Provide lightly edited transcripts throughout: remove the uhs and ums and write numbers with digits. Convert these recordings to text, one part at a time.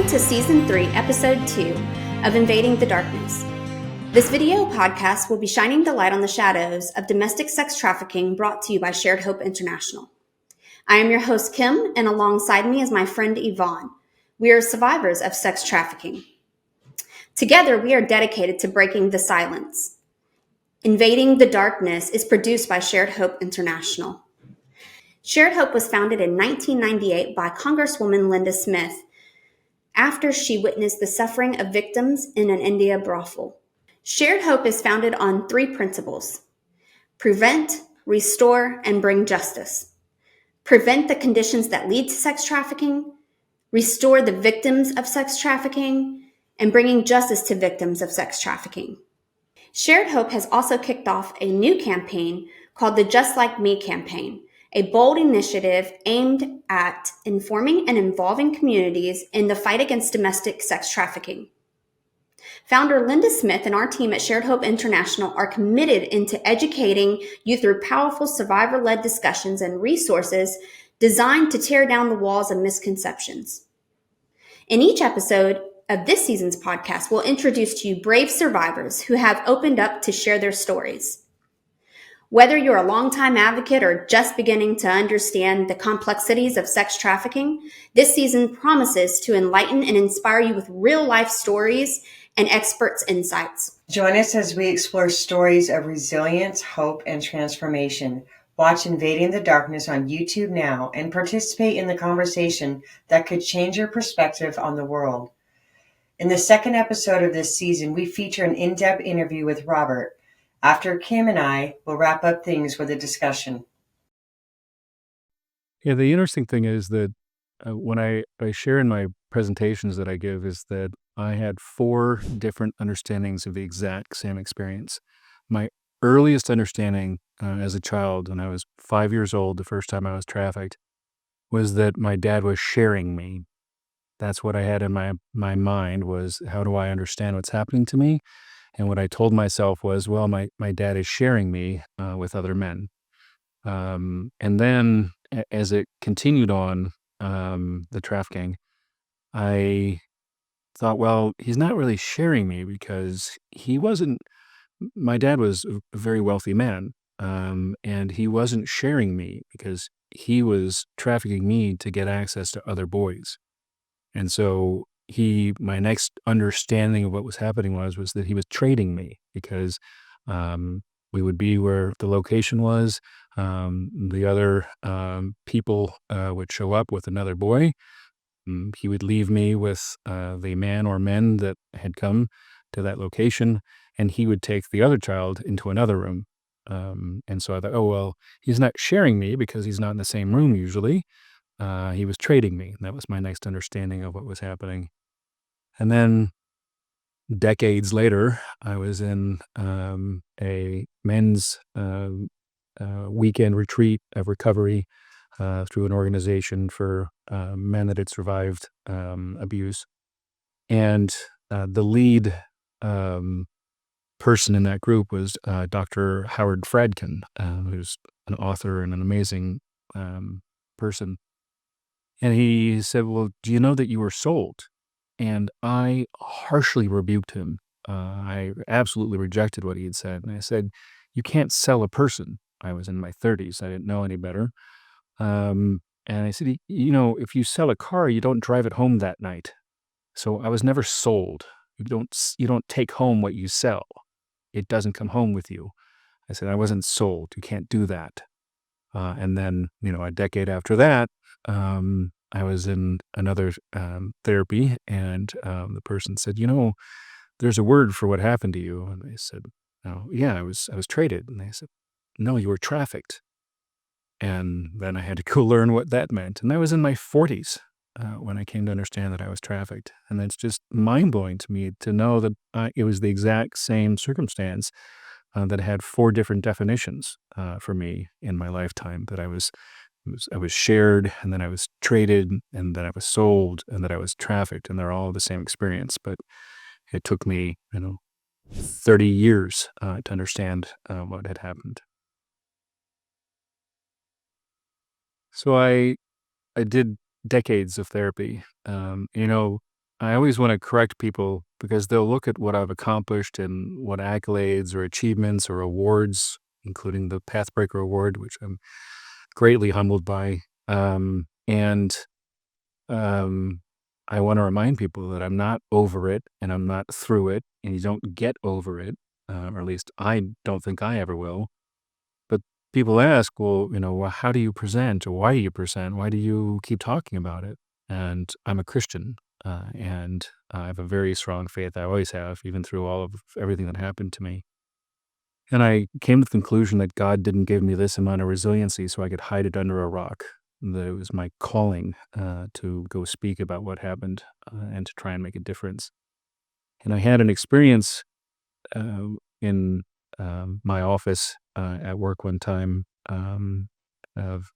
Welcome to Season 3, Episode 2 of Invading the Darkness. This video podcast will be shining the light on the shadows of domestic sex trafficking brought to you by Shared Hope International. I am your host, Kim, and alongside me is my friend Yvonne. We are survivors of sex trafficking. Together, we are dedicated to breaking the silence. Invading the Darkness is produced by Shared Hope International. Shared Hope was founded in 1998 by Congresswoman Linda Smith after she witnessed the suffering of victims in an India brothel. Shared Hope is founded on 3 principles: prevent, restore, and bring justice. Prevent the conditions that lead to sex trafficking, restore the victims of sex trafficking, and bringing justice to victims of sex trafficking. Shared Hope has also kicked off a new campaign called the Just Like Me campaign, a bold initiative aimed at informing and involving communities in the fight against domestic sex trafficking. Founder Linda Smith and our team at Shared Hope International are committed into educating you through powerful survivor-led discussions and resources designed to tear down the walls of misconceptions. In each episode of this season's podcast, we'll introduce to you brave survivors who have opened up to share their stories. Whether you're a longtime advocate or just beginning to understand the complexities of sex trafficking, this season promises to enlighten and inspire you with real-life stories and experts' insights. Join us as we explore stories of resilience, hope, and transformation. Watch Invading the Darkness on YouTube now and participate in the conversation that could change your perspective on the world. In the second episode of this season, we feature an in-depth interview with Robert. After Kim and I will wrap up things with a discussion. Yeah, the interesting thing is that when I share in my presentations that I give is that I had 4 different understandings of the exact same experience. My earliest understanding as a child, when I was 5 years old, the first time I was trafficked, was that my dad was sharing me. That's what I had in my mind was, how do I understand what's happening to me? And what I told myself was, well, my dad is sharing me with other men. And then as it continued on, the trafficking, I thought, well, he's not really sharing me because my dad was a very wealthy man. And he wasn't sharing me because he was trafficking me to get access to other boys. And so my next understanding of what was happening was that he was trading me because we would be where the location was. The other people would show up with another boy. He would leave me with the man or men that had come to that location, and he would take the other child into another room. And so I thought, oh, well, he's not sharing me because he's not in the same room usually. He was trading me. That was my next understanding of what was happening. And then decades later, I was in a men's weekend retreat of recovery through an organization for men that had survived abuse. And the lead person in that group was Dr. Howard Fradkin, who's an author and an amazing person. And he said, well, do you know that you were sold? And I harshly rebuked him. I absolutely rejected what he had said. And I said, you can't sell a person. I was in my 30s. I didn't know any better. And I said, if you sell a car, you don't drive it home that night. So I was never sold. You don't take home what you sell. It doesn't come home with you. I said, I wasn't sold. You can't do that. And then, a decade after that, I was in another therapy, and the person said, there's a word for what happened to you. And I said, oh, yeah, I was traded. And they said, no, you were trafficked. And then I had to go learn what that meant. And I was in my 40s when I came to understand that I was trafficked. And it's just mind-blowing to me to know that it was the exact same circumstance that had 4 different definitions for me in my lifetime, that I was shared, and then I was traded, and then I was sold, and that I was trafficked, and they're all the same experience. But it took me, 30 years to understand what had happened. So I did decades of therapy. I always want to correct people because they'll look at what I've accomplished and what accolades or achievements or awards, including the Pathbreaker Award, which I'm greatly humbled by. And I want to remind people that I'm not over it and I'm not through it, and you don't get over it, or at least I don't think I ever will. But people ask, well, well, how do you present or why do you present? Why do you keep talking about it? And I'm a Christian, and I have a very strong faith. I always have, even through all of everything that happened to me. And I came to the conclusion that God didn't give me this amount of resiliency so I could hide it under a rock. That it was my calling to go speak about what happened and to try and make a difference. And I had an experience in my office at work one time of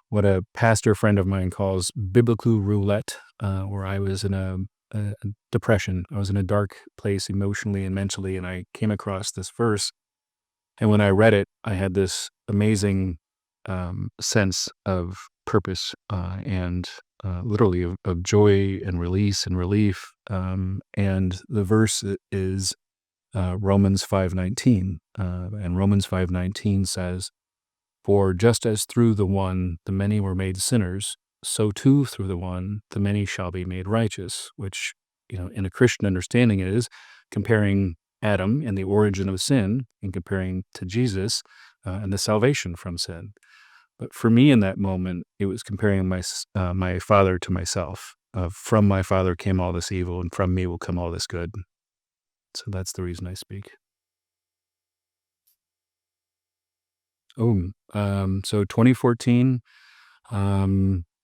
what a pastor friend of mine calls biblical roulette, where I was in a depression. I was in a dark place emotionally and mentally, and I came across this verse. And when I read it, I had this amazing sense of purpose and literally of joy and release and relief. And the verse is Romans 5:19, and Romans 5:19 says, "For just as through the one the many were made sinners, so too through the one the many shall be made righteous," which, in a Christian understanding is comparing Adam and the origin of sin and comparing to Jesus and the salvation from sin. But for me in that moment, it was comparing my father to myself. From my father came all this evil, and from me will come all this good. So that's the reason I speak. So 2014,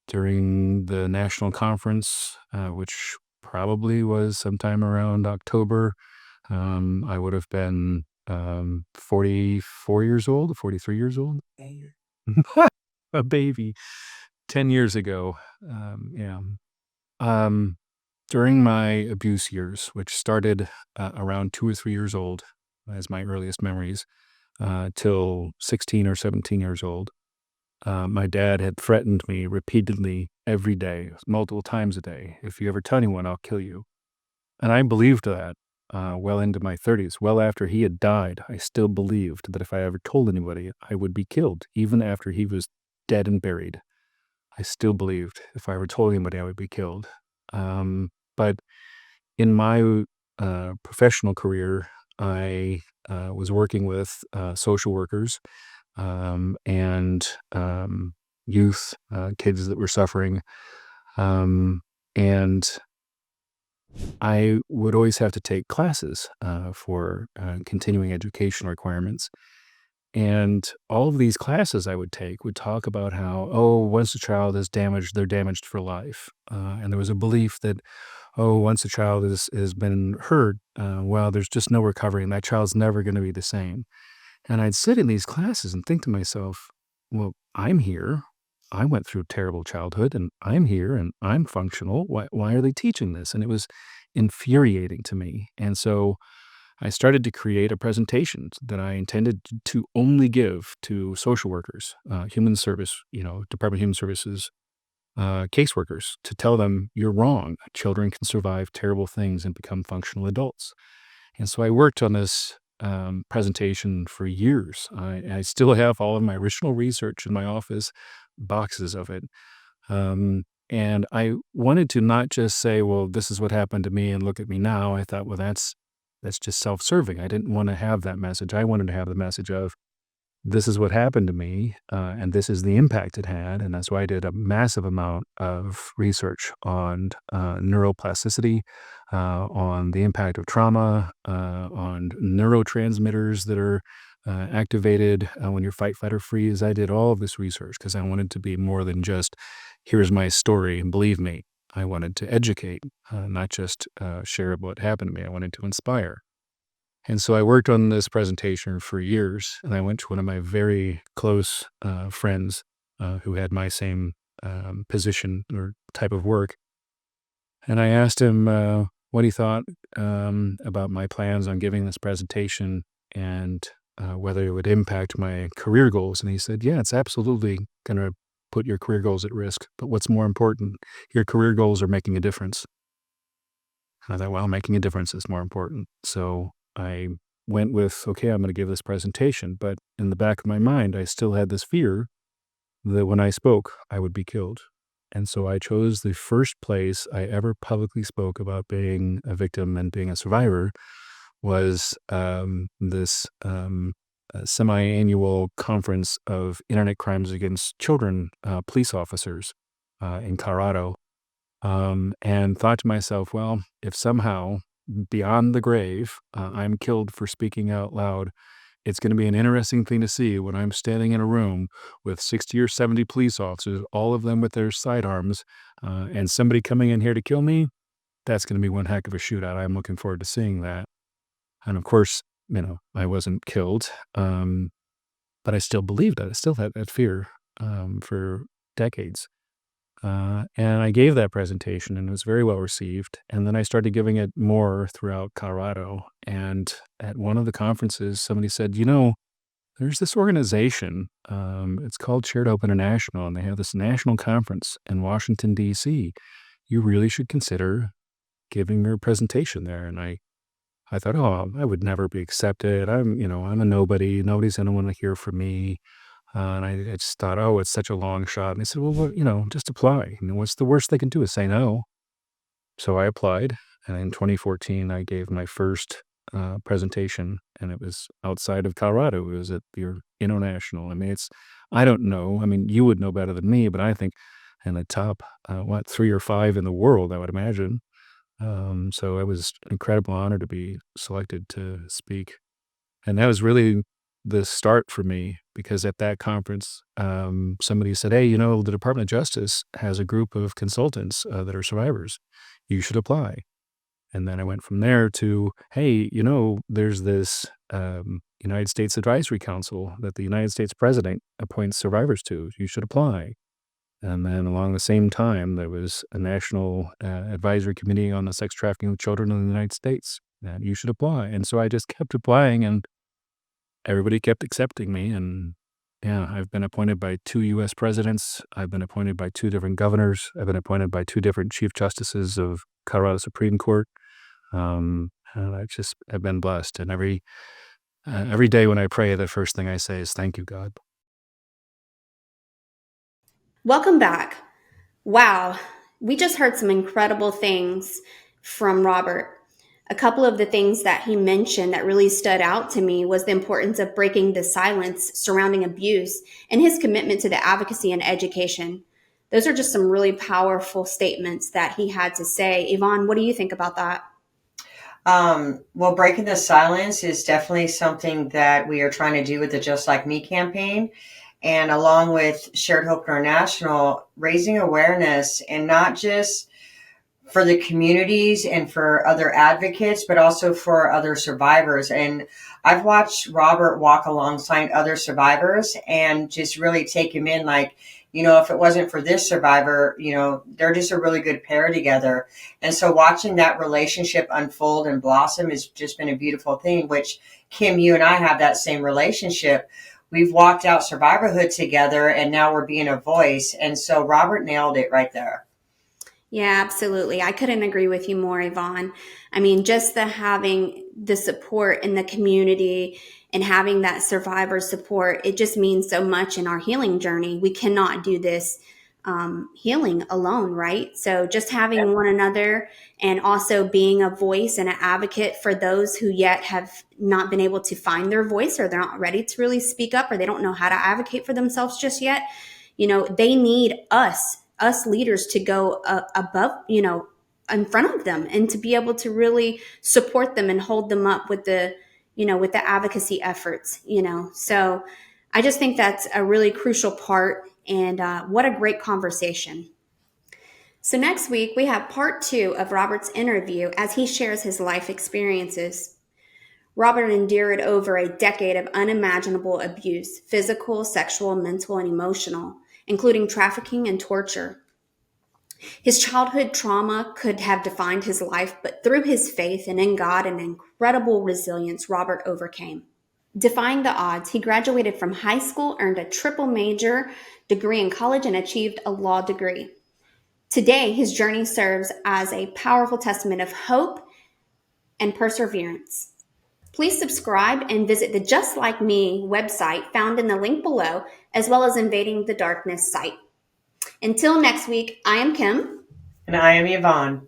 during the national conference, which probably was sometime around October, I would have been 44 years old, 43 years old. A baby 10 years ago. Yeah. Um, During my abuse years, which started around 2 or 3 years old, as my earliest memories, till 16 or 17 years old, my dad had threatened me repeatedly every day, multiple times a day. If you ever tell anyone, I'll kill you. And I believed that well into my 30s. Well after he had died, I still believed that if I ever told anybody, I would be killed, even after he was dead and buried. I still believed if I ever told anybody, I would be killed. But in my professional career, I was working with social workers and youth, kids that were suffering. And I would always have to take classes for continuing education requirements. And all of these classes I would take would talk about how, oh, once a child is damaged, they're damaged for life. And there was a belief that, oh, once a child has been hurt, well, there's just no recovery and that child's never going to be the same. And I'd sit in these classes and think to myself, well, I'm here. I went through a terrible childhood and I'm here and I'm functional. Why are they teaching this? And it was infuriating to me. And so I started to create a presentation that I intended to only give to social workers, human service, Department of Human Services, caseworkers, to tell them you're wrong. Children can survive terrible things and become functional adults. And so I worked on this presentation for years. I still have all of my original research in my office, boxes of it. And I wanted to not just say, well, this is what happened to me and look at me now. I thought, well, that's just self-serving. I didn't want to have that message. I wanted to have the message of, this is what happened to me, and this is the impact it had. And that's why I did a massive amount of research on neuroplasticity, on the impact of trauma, on neurotransmitters that are activated when you're fight, flight, or freeze. I did all of this research because I wanted to be more than just, here's my story, and believe me. I wanted to educate, not just share what happened to me. I wanted to inspire. And so I worked on this presentation for years, and I went to one of my very close friends who had my same position or type of work. And I asked him what he thought about my plans on giving this presentation and whether it would impact my career goals. And he said, yeah, it's absolutely going to put your career goals at risk. But what's more important, your career goals are making a difference. And I thought, well, making a difference is more important. So I went with, okay, I'm going to give this presentation. But in the back of my mind, I still had this fear that when I spoke, I would be killed. And so I chose the first place I ever publicly spoke about being a victim and being a survivor was this semi-annual conference of internet crimes against children police officers in Colorado, and thought to myself, well, if somehow beyond the grave I'm killed for speaking out loud, it's going to be an interesting thing to see when I'm standing in a room with 60 or 70 police officers, all of them with their sidearms, and somebody coming in here to kill me. That's going to be one heck of a shootout. I'm looking forward to seeing that. And of course, I wasn't killed, but I still believed it. I still had that fear for decades. And I gave that presentation and it was very well received. And then I started giving it more throughout Colorado. And at one of the conferences, somebody said, there's this organization. It's called Shared Hope International, and they have this national conference in Washington, D.C. You really should consider giving your presentation there. And I thought, oh, I would never be accepted. I'm a nobody. Nobody's going to want to hear from me. And I just thought, oh, it's such a long shot. And they said, well, just apply. What's the worst they can do is say no. So I applied. And in 2014, I gave my first presentation, and it was outside of Colorado. It was at the international. I don't know. You would know better than me, but I think in the top, 3 or 5 in the world, I would imagine. So it was an incredible honor to be selected to speak. And that was really the start for me, because at that conference, somebody said, hey, the Department of Justice has a group of consultants that are survivors. You should apply. And then I went from there to, hey, there's this United States Advisory Council that the United States President appoints survivors to. You should apply. And then along the same time, there was a National Advisory Committee on the Sex Trafficking of Children in the United States. And you should apply. And so I just kept applying, and everybody kept accepting me. And yeah, I've been appointed by 2 U.S. presidents. I've been appointed by 2 different governors. I've been appointed by 2 different chief justices of Colorado Supreme Court. And I've been blessed. And every day when I pray, the first thing I say is, thank you, God. Welcome back. Wow, we just heard some incredible things from Robert. A couple of the things that he mentioned that really stood out to me was the importance of breaking the silence surrounding abuse and his commitment to the advocacy and education. Those are just some really powerful statements that he had to say. Yvonne, what do you think about that? Well, breaking the silence is definitely something that we are trying to do with the Just Like Me campaign. And along with Shared Hope International, raising awareness, and not just for the communities and for other advocates, but also for other survivors. And I've watched Robert walk alongside other survivors and just really take him in, like, if it wasn't for this survivor, they're just a really good pair together. And so watching that relationship unfold and blossom has just been a beautiful thing, which, Kim, you and I have that same relationship. We've walked out survivorhood together, and now we're being a voice. And so Robert nailed it right there. Yeah, absolutely. I couldn't agree with you more, Yvonne. Just having the support in the community and having that survivor support, it just means so much in our healing journey. We cannot do this healing alone, right? So just having one another, and also being a voice and an advocate for those who yet have not been able to find their voice, or they're not ready to really speak up, or they don't know how to advocate for themselves just yet. They need us leaders to go above, in front of them, and to be able to really support them and hold them up with the advocacy efforts, So I just think that's a really crucial part, and what a great conversation. So next week, we have part 2 of Robert's interview as he shares his life experiences. Robert endured over a decade of unimaginable abuse, physical, sexual, mental, and emotional, including trafficking and torture. His childhood trauma could have defined his life, but through his faith and in God and incredible resilience, Robert overcame. Defying the odds, he graduated from high school, earned a triple major degree in college, and achieved a law degree. Today, his journey serves as a powerful testament of hope and perseverance. Please subscribe and visit the Just Like Me website found in the link below, as well as Invading the Darkness site. Until next week, I am Kim. And I am Yvonne.